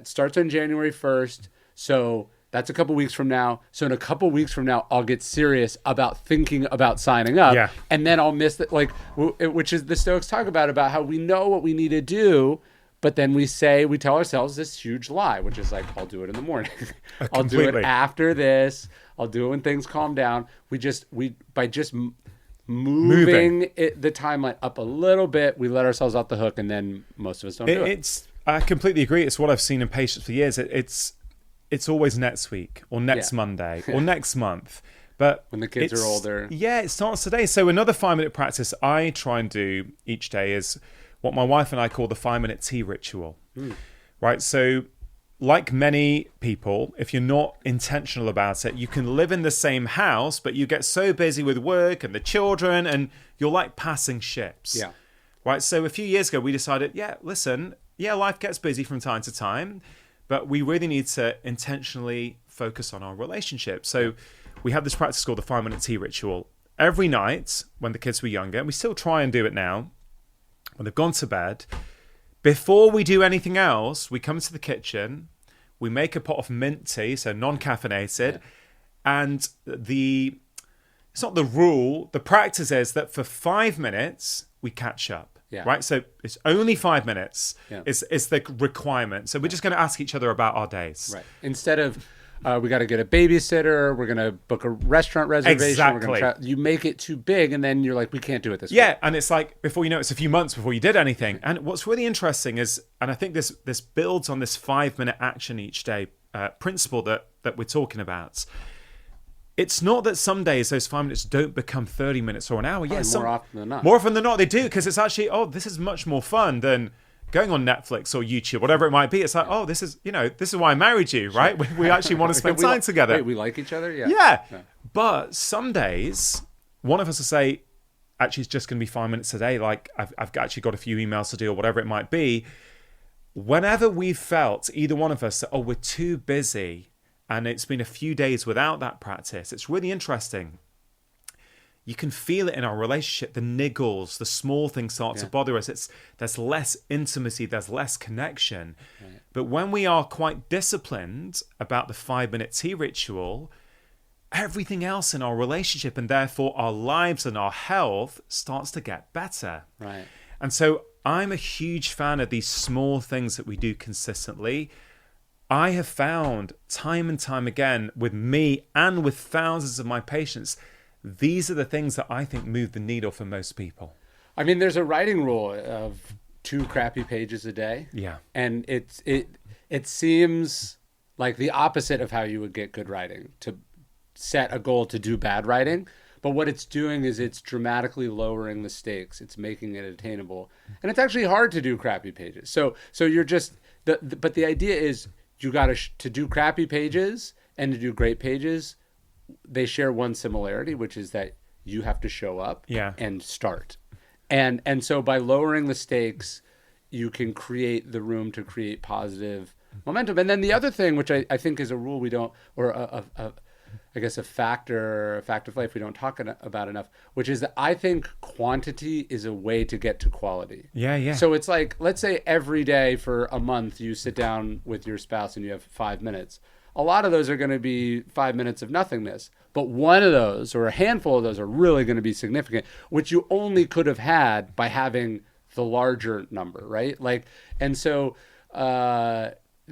starts on January 1st. So That's a couple weeks from now. So in a couple weeks from now, I'll get serious about thinking about signing up. Yeah. And then I'll miss that, like, which is the Stoics talk about how we know what we need to do, but then we tell ourselves this huge lie, which is like, I'll do it in the morning. I'll do it after this. I'll do it when things calm down. By just moving the timeline up a little bit, we let ourselves off the hook, and then most of us don't do it. I completely agree. It's what I've seen in patients for years. It's always next week or next Monday or next month. But when the kids are older. Yeah, it starts today. So another 5-minute practice I try and do each day is what my wife and I call the 5-minute tea ritual. Right? So like many people, if you're not intentional about it, you can live in the same house, but you get so busy with work and the children, and you're like passing ships. Yeah. Right? So a few years ago, we decided, life gets busy from time to time, but we really need to intentionally focus on our relationship. So we have this practice called the 5-minute tea ritual. Every night when the kids were younger, and we still try and do it now, when they've gone to bed, before we do anything else, we come to the kitchen, we make a pot of mint tea, so non-caffeinated, and it's not the rule, the practice is that for 5 minutes, we catch up. Yeah. Right? So it's only 5 minutes. Yeah. It's the requirement. So we're just going to ask each other about our days. Right. Instead of, we got to get a babysitter, we're going to book a restaurant reservation. Exactly. You make it too big, and then you're like, we can't do it this way. Yeah, and it's like, before you know it, it's a few months before you did anything. And what's really interesting is, and I think this builds on this 5-minute action each day principle that we're talking about. It's not that some days those 5 minutes don't become 30 minutes or an hour. Yes, more often than not. More often than not, they do, because it's actually, this is much more fun than going on Netflix or YouTube, whatever it might be. It's like, this is why I married you, right? We actually want to spend time together. Wait, we like each other? Yeah. Yeah. But some days, one of us will say, actually, it's just going to be 5 minutes a day. Like, I've actually got a few emails to do or whatever it might be. Whenever we've felt, either one of us, we're too busy, and it's been a few days without that practice, it's really interesting. You can feel it in our relationship, the niggles, the small things start to bother us. There's less intimacy, there's less connection. Right. But when we are quite disciplined about the 5-minute tea ritual, everything else in our relationship, and therefore our lives and our health, starts to get better. Right. And so I'm a huge fan of these small things that we do consistently. I have found time and time again with me and with thousands of my patients, these are the things that I think move the needle for most people. I mean, there's a writing rule of 2 crappy pages a day. Yeah. And it seems like the opposite of how you would get good writing, to set a goal to do bad writing. But what it's doing is it's dramatically lowering the stakes. It's making it attainable. And it's actually hard to do crappy pages. So you're just, but the idea is, you got to do crappy pages and to do great pages. They share one similarity, which is that you have to show up and start. And so by lowering the stakes, you can create the room to create positive momentum. And then the other thing, which I think is a rule we don't, or I guess a fact of life we don't talk about enough, which is that I think quantity is a way to get to quality. Yeah. So it's like, let's say every day for a month you sit down with your spouse and you have 5 minutes. A lot of those are going to be 5 minutes of nothingness, but one of those or a handful of those are really going to be significant, which you only could have had by having the larger number, right? Like, and so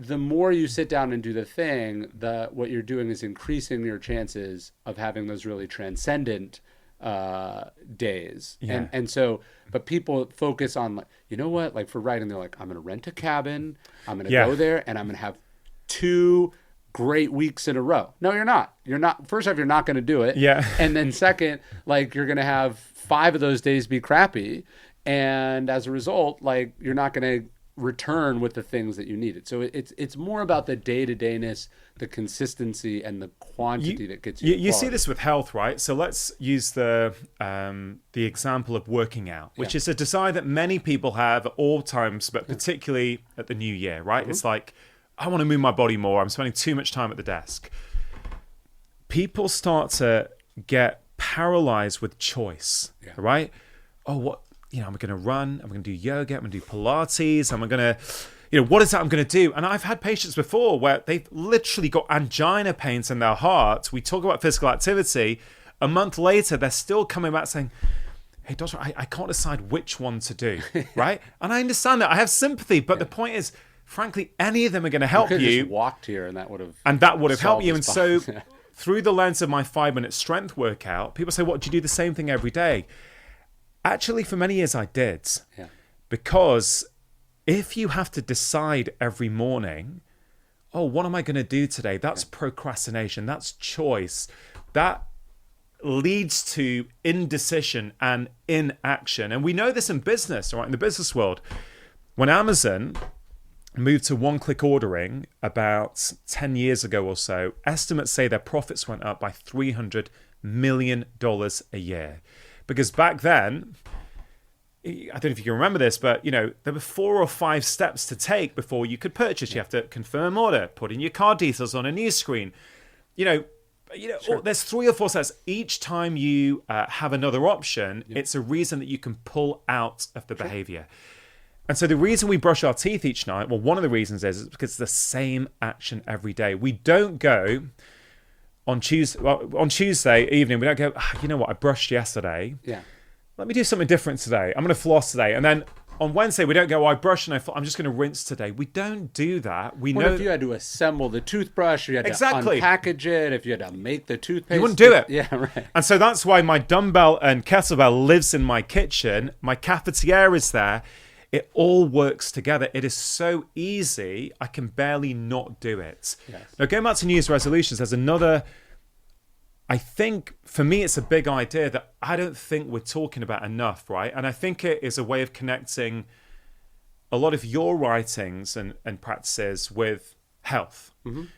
the more you sit down and do the thing, what you're doing is increasing your chances of having those really transcendent days. Yeah. And so, but people focus on, like, you know what, like for writing, they're like, I'm going to rent a cabin, I'm going to go there, and I'm going to have 2 great weeks in a row. No, you're not. First off, you're not going to do it. Yeah. And then second, like, you're going to have 5 of those days be crappy. And as a result, like, you're not going to return with the things that you needed. So it's more about the day-to-dayness, the consistency, and the quantity that gets you. You see this with health, right? So let's use the example of working out, which is a desire that many people have at all times, but particularly at the new year, right? Mm-hmm. It's like, I want to move my body more. I'm spending too much time at the desk. People start to get paralyzed with choice, right? I'm going to run, I'm going to do yoga, I'm going to do Pilates, I'm going to, what is that I'm going to do? And I've had patients before where they've literally got angina pains in their heart. We talk about physical activity. A month later, they're still coming back saying, hey, doctor, I can't decide which one to do, right? And I understand that. I have sympathy. But the point is, frankly, any of them are going to help you. Just walked here and that would have helped you. And so through the lens of my 5-minute strength workout, people say, what, do you do the same thing every day? Actually, for many years I did. Yeah. Because if you have to decide every morning, oh, what am I going to do today? That's procrastination. That's choice. That leads to indecision and inaction. And we know this in business, right? In the business world. When Amazon moved to one-click ordering about 10 years ago or so, estimates say their profits went up by $300 million a year. Because back then, I don't know if you can remember this, but there were 4 or 5 steps to take before you could purchase. You have to confirm order, put in your card details on a news screen. Sure. There's 3 or 4 steps. Each time you have another option, it's a reason that you can pull out of the behavior. And so the reason we brush our teeth each night, well, one of the reasons is because it's the same action every day. We don't go on Tuesday evening, we don't go, you know what, I brushed yesterday. Yeah. Let me do something different today. I'm going to floss today. And then on Wednesday, we don't go, I brushed and I'm just going to rinse today. We don't do that. What if you had to assemble the toothbrush, or you had to unpackage it, if you had to make the toothpaste? You wouldn't do it. Yeah, right. And so that's why my dumbbell and kettlebell lives in my kitchen. My cafetiere is there. It all works together. It is so easy, I can barely not do it. Yes. Now, going back to New Year's resolutions, there's another, I think, for me, it's a big idea that I don't think we're talking about enough, right? And I think it is a way of connecting a lot of your writings and practices with health, and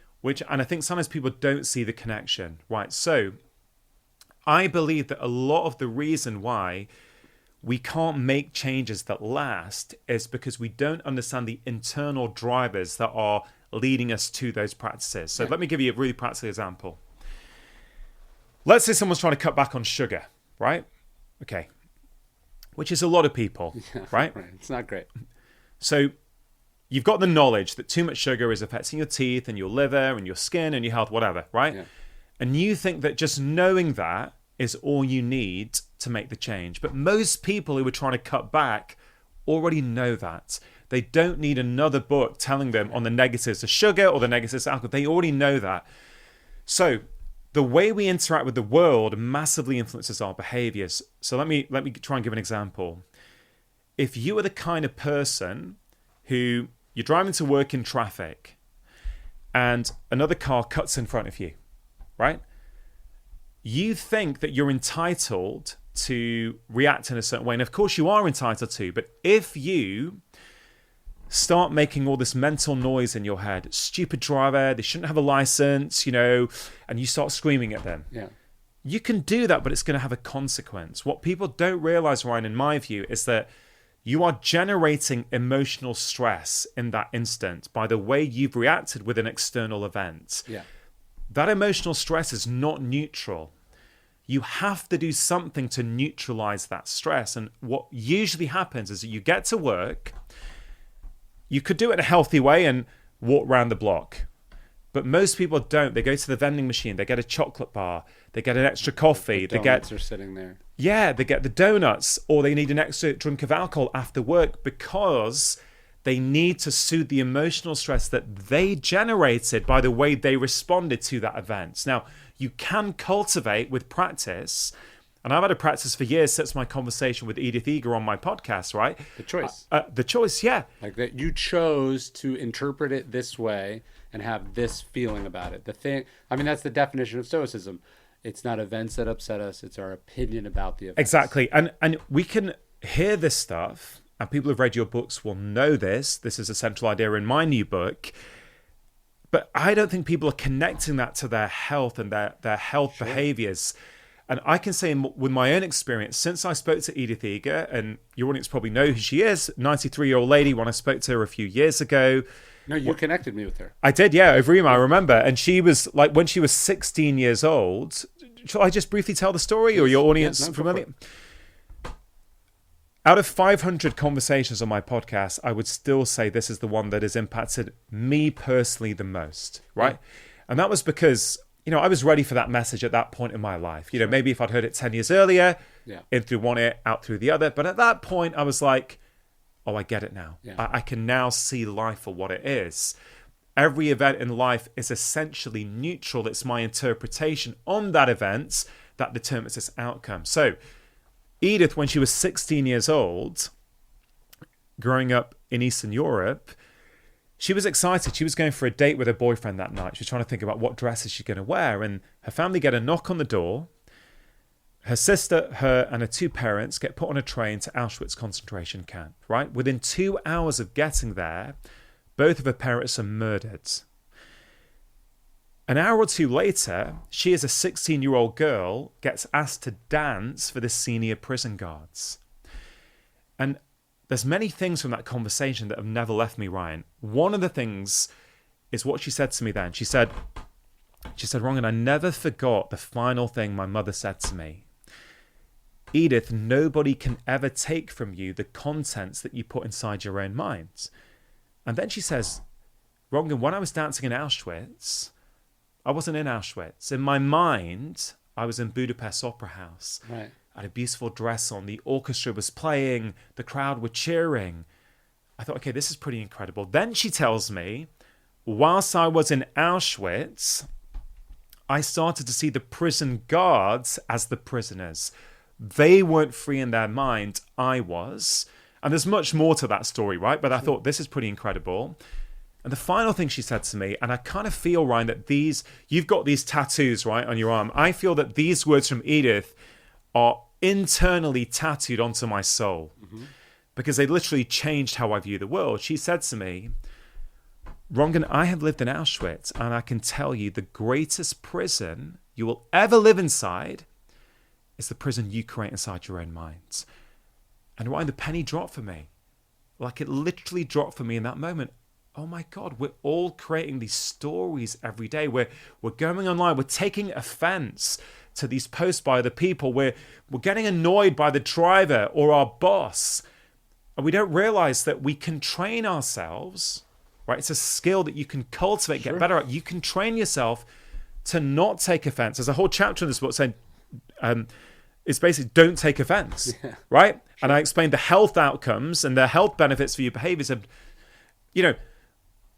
I think sometimes people don't see the connection, right? So I believe that a lot of the reason why we can't make changes that last is because we don't understand the internal drivers that are leading us to those practices. So let me give you a really practical example. Let's say someone's trying to cut back on sugar, right? Okay. Which is a lot of people, right? Right. It's not great. So you've got the knowledge that too much sugar is affecting your teeth and your liver and your skin and your health, whatever, right? Yeah. And you think that just knowing that is all you need to make the change. But most people who are trying to cut back already know that. They don't need another book telling them on the negatives of sugar or the negatives of alcohol. They already know that. So the way we interact with the world massively influences our behaviors. So let me try and give an example. If you are the kind of person who you're driving to work in traffic and another car cuts in front of you, right? You think that you're entitled to react in a certain way. And of course you are entitled to, but if you start making all this mental noise in your head, stupid driver, they shouldn't have a license, and you start screaming at them. Yeah. You can do that, but it's going to have a consequence. What people don't realize, Ryan, in my view, is that you are generating emotional stress in that instant by the way you've reacted with an external event. Yeah. That emotional stress is not neutral. You have to do something to neutralize that stress. And what usually happens is that you get to work, you could do it in a healthy way and walk around the block. But most people don't. They go to the vending machine, they get a chocolate bar, they get an extra coffee. The donuts are sitting there. Yeah, they get the donuts, or they need an extra drink of alcohol after work because they need to soothe the emotional stress that they generated by the way they responded to that event. Now, you can cultivate with practice, and I've had a practice for years since my conversation with Edith Eger on my podcast, right? The choice. The choice, yeah. Like that you chose to interpret it this way and have this feeling about it. That's the definition of Stoicism. It's not events that upset us, it's our opinion about the events. Exactly. And we can hear this stuff, and people who've read your books will know this. This is a central idea in my new book. But I don't think people are connecting that to their health and their health behaviors. And I can say with my own experience, since I spoke to Edith Eger, and your audience probably know who she is, 93-year-old lady, when I spoke to her a few years ago. No, you connected me with her. I did, yeah, over email, I remember. And she was like, when she was 16 years old, shall I just briefly tell the story, or your audience familiar? Out of 500 conversations on my podcast, I would still say this is the one that has impacted me personally the most, right? And that was because, I was ready for that message at that point in my life. Maybe if I'd heard it 10 years earlier, in through one ear, out through the other. But at that point, I was like, oh, I get it now. I can now see life for what it is. Every event in life is essentially neutral. It's my interpretation on that event that determines its outcome. So Edith, when she was 16 years old, growing up in Eastern Europe, she was excited. She was going for a date with her boyfriend that night. She was trying to think about what dress is she going to wear. And her family get a knock on the door. Her sister, her, and her two parents get put on a train to Auschwitz concentration camp, right? Within 2 hours of getting there, both of her parents are murdered. An hour or two later, she, as a 16-year-old girl, gets asked to dance for the senior prison guards. And there's many things from that conversation that have never left me, Ryan. One of the things is what she said to me then. She said, Rangan, I never forgot the final thing my mother said to me. Edith, nobody can ever take from you the contents that you put inside your own mind. And then she says, Rangan, when I was dancing in Auschwitz, I wasn't in Auschwitz. In my mind, I was in Budapest Opera House. Right. I had a beautiful dress on. The orchestra was playing. The crowd were cheering. I thought, okay, this is pretty incredible. Then she tells me, whilst I was in Auschwitz, I started to see the prison guards as the prisoners. They weren't free in their mind. I was. And there's much more to that story, right? But I thought this is pretty incredible. And the final thing she said to me, and I kind of feel, Ryan, that you've got these tattoos, right, on your arm. I feel that these words from Edith are internally tattooed onto my soul because they literally changed how I view the world. She said to me, Rangan, I have lived in Auschwitz, and I can tell you the greatest prison you will ever live inside is the prison you create inside your own minds. And Ryan, the penny dropped for me. Like, it literally dropped for me in that moment. Oh my God, we're all creating these stories every day. We're going online. We're taking offense to these posts by other people. We're getting annoyed by the driver or our boss. And we don't realize that we can train ourselves, right? It's a skill that you can cultivate, get better at. You can train yourself to not take offense. There's a whole chapter in this book saying, it's basically don't take offense, right? And I explained the health outcomes and the health benefits for your behaviors. And,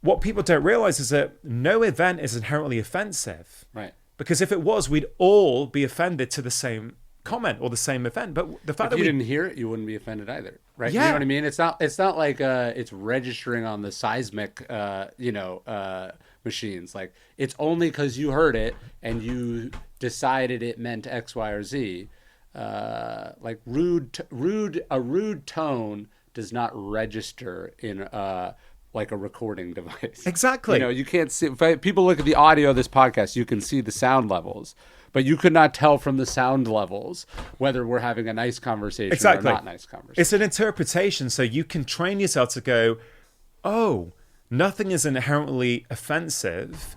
what people don't realize is that no event is inherently offensive. Right. Because if it was, we'd all be offended to the same comment or the same event. But the fact that you didn't hear it, you wouldn't be offended either, right? Yeah. You know what I mean? It's not like it's registering on the seismic, machines. Like, it's only because you heard it and you decided it meant X, Y, or Z. Like a rude tone does not register in like a recording device. Exactly. You can't see. If people look at the audio of this podcast, you can see the sound levels, but you could not tell from the sound levels whether we're having a nice conversation or not nice conversation. It's an interpretation, so you can train yourself to go, oh, nothing is inherently offensive.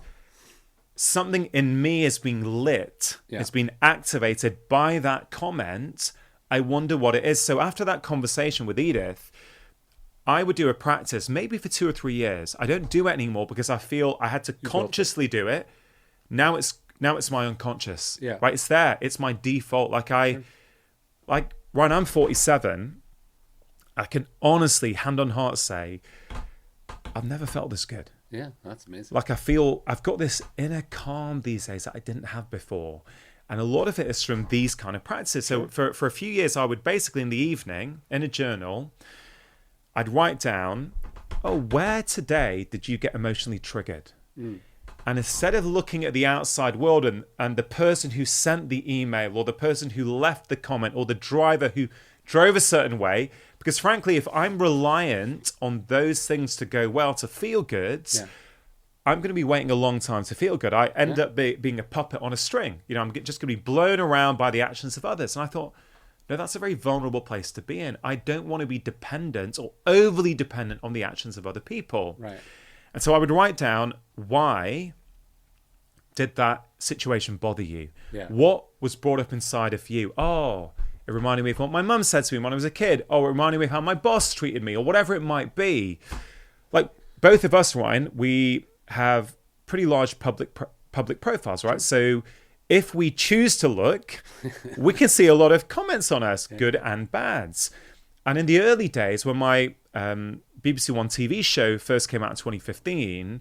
Something in me is being lit. Yeah. It's been activated by that comment. I wonder what it is. So after that conversation with Edith, I would do a practice maybe for 2 or 3 years. I don't do it anymore because I feel I had to consciously do it. Now it's my unconscious. Yeah. Right? It's there. It's my default. Ryan, I'm 47. I can honestly, hand on heart, say I've never felt this good. Yeah, that's amazing. Like, I feel I've got this inner calm these days that I didn't have before. And a lot of it is from these kind of practices. So for a few years, I would basically in the evening, in a journal, I'd write down, where today did you get emotionally triggered? And instead of looking at the outside world and the person who sent the email or the person who left the comment or the driver who drove a certain way, because frankly, if I'm reliant on those things to go well, to feel good, I'm going to be waiting a long time to feel good. I end up being a puppet on a string. I'm just going to be blown around by the actions of others. And I thought, no, that's a very vulnerable place to be in. I don't want to be dependent or overly dependent on the actions of other people. Right. And so I would write down, why did that situation bother you? Yeah. What was brought up inside of you? Oh, It reminded me of what my mum said to me when I was a kid. Or it reminded me of how my boss treated me, or whatever it might be. Like, both of us, Ryan, we have pretty large public profiles, right? So if we choose to look, we can see a lot of comments on us, good and bads. And in the early days, when my BBC One TV show first came out in 2015,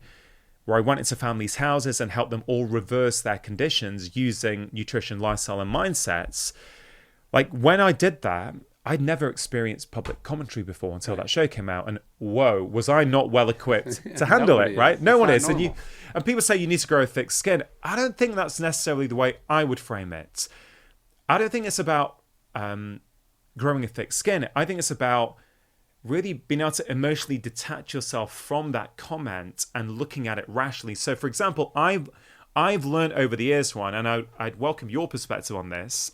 where I went into families' houses and helped them all reverse their conditions using nutrition, lifestyle, and mindsets. Like, when I did that, I'd never experienced public commentary before until that show came out. And whoa, was I not well equipped to handle it, right? No one is. And people say you need to grow a thick skin. I don't think that's necessarily the way I would frame it. I don't think it's about growing a thick skin. I think it's about really being able to emotionally detach yourself from that comment and looking at it rationally. So, for example, I've learned over the years, Ryan, and I'd welcome your perspective on this.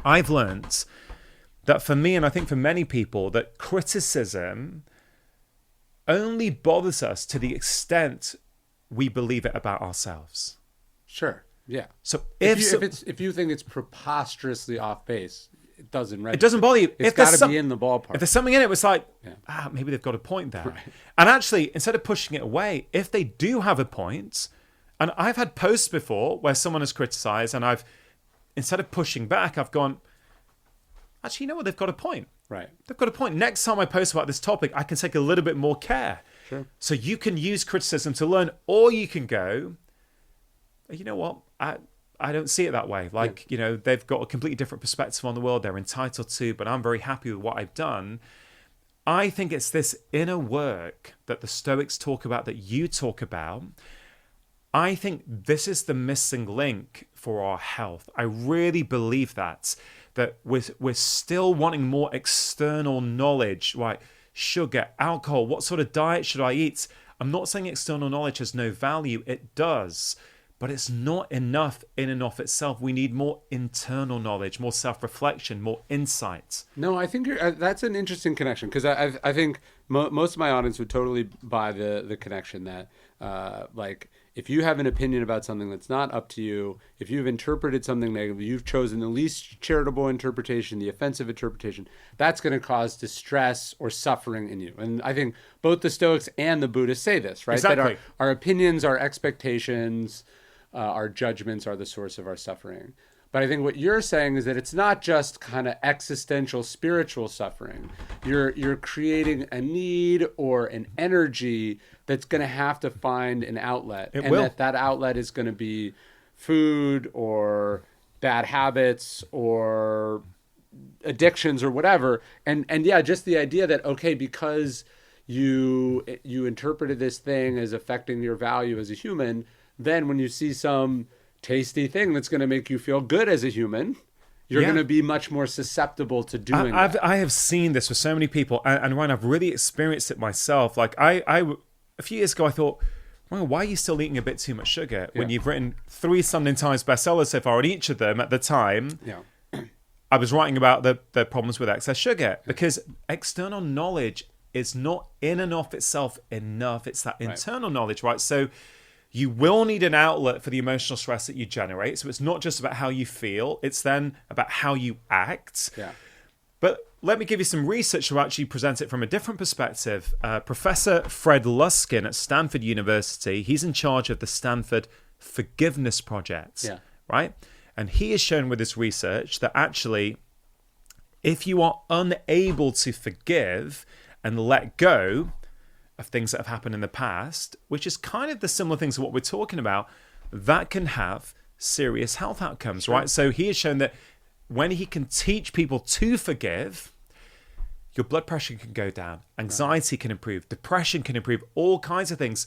I've learned that for me, and I think for many people, that criticism only bothers us to the extent we believe it about ourselves. Sure. Yeah. So if you think it's preposterously off base, it doesn't register. It doesn't bother you. It's got to be in the ballpark. If there's something in it, it's like, maybe they've got a point there. Right. And actually, instead of pushing it away, if they do have a point, and I've had posts before where someone has criticized, and instead of pushing back, I've gone, actually, you know what? They've got a point. Right. They've got a point. Next time I post about this topic, I can take a little bit more care. Sure. So you can use criticism to learn, or you can go, you know what? I don't see it that way. Like, they've got a completely different perspective on the world. They're entitled to, but I'm very happy with what I've done. I think it's this inner work that the Stoics talk about, that you talk about. I think this is the missing link for our health. I really believe that we're still wanting more external knowledge, right? Sugar, alcohol, what sort of diet should I eat? I'm not saying external knowledge has no value. It does. But it's not enough in and of itself. We need more internal knowledge, more self-reflection, more insight. No, I think that's an interesting connection, because I think most of my audience would totally buy the connection that, like, if you have an opinion about something that's not up to you, if you've interpreted something negatively, you've chosen the least charitable interpretation, the offensive interpretation, that's going to cause distress or suffering in you. And I think both the Stoics and the Buddhists say this, right? Exactly. That our opinions, our expectations, our judgments are the source of our suffering. But I think what you're saying is that it's not just kind of existential spiritual suffering. You're creating a need or an energy that's going to have to find an outlet. That outlet is going to be food or bad habits or addictions or whatever. And yeah, just the idea that, okay, because you interpreted this thing as affecting your value as a human, then when you see some tasty thing that's going to make you feel good as a human, you're going to be much more susceptible to doing that. I have seen this with so many people, and Ryan, I've really experienced it myself. Like, a few years ago, I thought, well, why are you still eating a bit too much sugar when you've written 3 Sunday Times bestsellers so far, and each of them at the time, I was writing about the problems with excess sugar, because external knowledge is not in and of itself enough. It's that internal knowledge, right? So you will need an outlet for the emotional stress that you generate. So it's not just about how you feel. It's then about how you act. Yeah. But let me give you some research to actually present it from a different perspective. Professor Fred Luskin at Stanford University, he's in charge of the Stanford Forgiveness Project, right? And he has shown with his research that actually, if you are unable to forgive and let go of things that have happened in the past, which is kind of the similar things to what we're talking about, that can have serious health outcomes, right? So he has shown that when he can teach people to forgive, your blood pressure can go down, anxiety can improve, depression can improve, all kinds of things.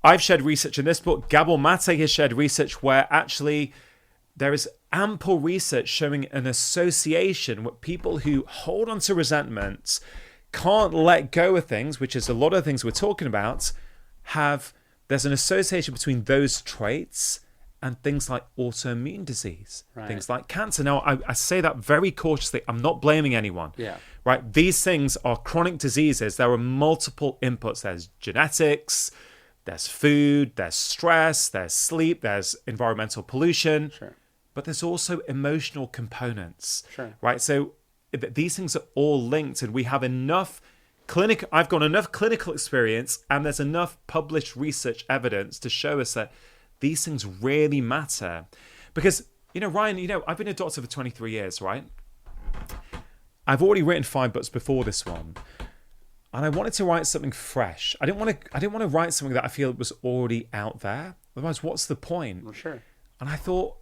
I've shared research in this book. Gabor Mate has shared research where actually there is ample research showing an association with people who hold on to resentments, can't let go of things, which is a lot of things we're talking about, there's an association between those traits and things like autoimmune disease, things like cancer. Now, I say that very cautiously. I'm not blaming anyone. Right? These things are chronic diseases. There are multiple inputs. There's genetics, there's food, there's stress, there's sleep, there's environmental pollution. but there's also emotional components. Sure. Right? So these things are all linked, and we have enough I've got enough clinical experience, and there's enough published research evidence to show us that these things really matter. Because, Ryan, I've been a doctor for 23 years, right? I've already written 5 books before this one, and I wanted to write something fresh. I didn't want to write something that I feel was already out there. Otherwise, what's the point? Well, sure. And I thought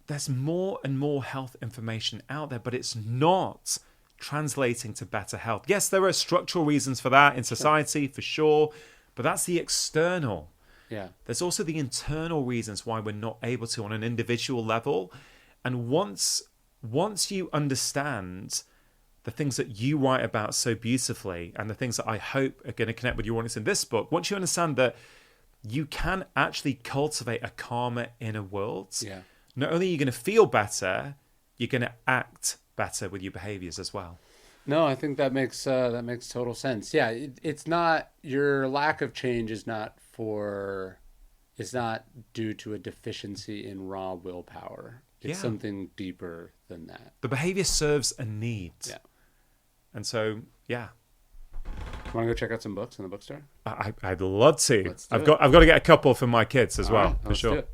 there's more and more health information out there, but it's not translating to better health. Yes, there are structural reasons for that in society, for sure, but that's the external. Yeah. There's also the internal reasons why we're not able to on an individual level. And once you understand the things that you write about so beautifully, and the things that I hope are going to connect with your audience in this book, once you understand that you can actually cultivate a calmer inner world, not only are you going to feel better, you're going to act better with your behaviors as well. No, I think that makes total sense. Yeah, it's not, your lack of change is not due to a deficiency in raw willpower. It's something deeper than that. The behavior serves a need. Yeah. And so, yeah. Want to go check out some books in the bookstore? I'd love to. Let's do I've got to get a couple for my kids as well, right, for sure. Do it.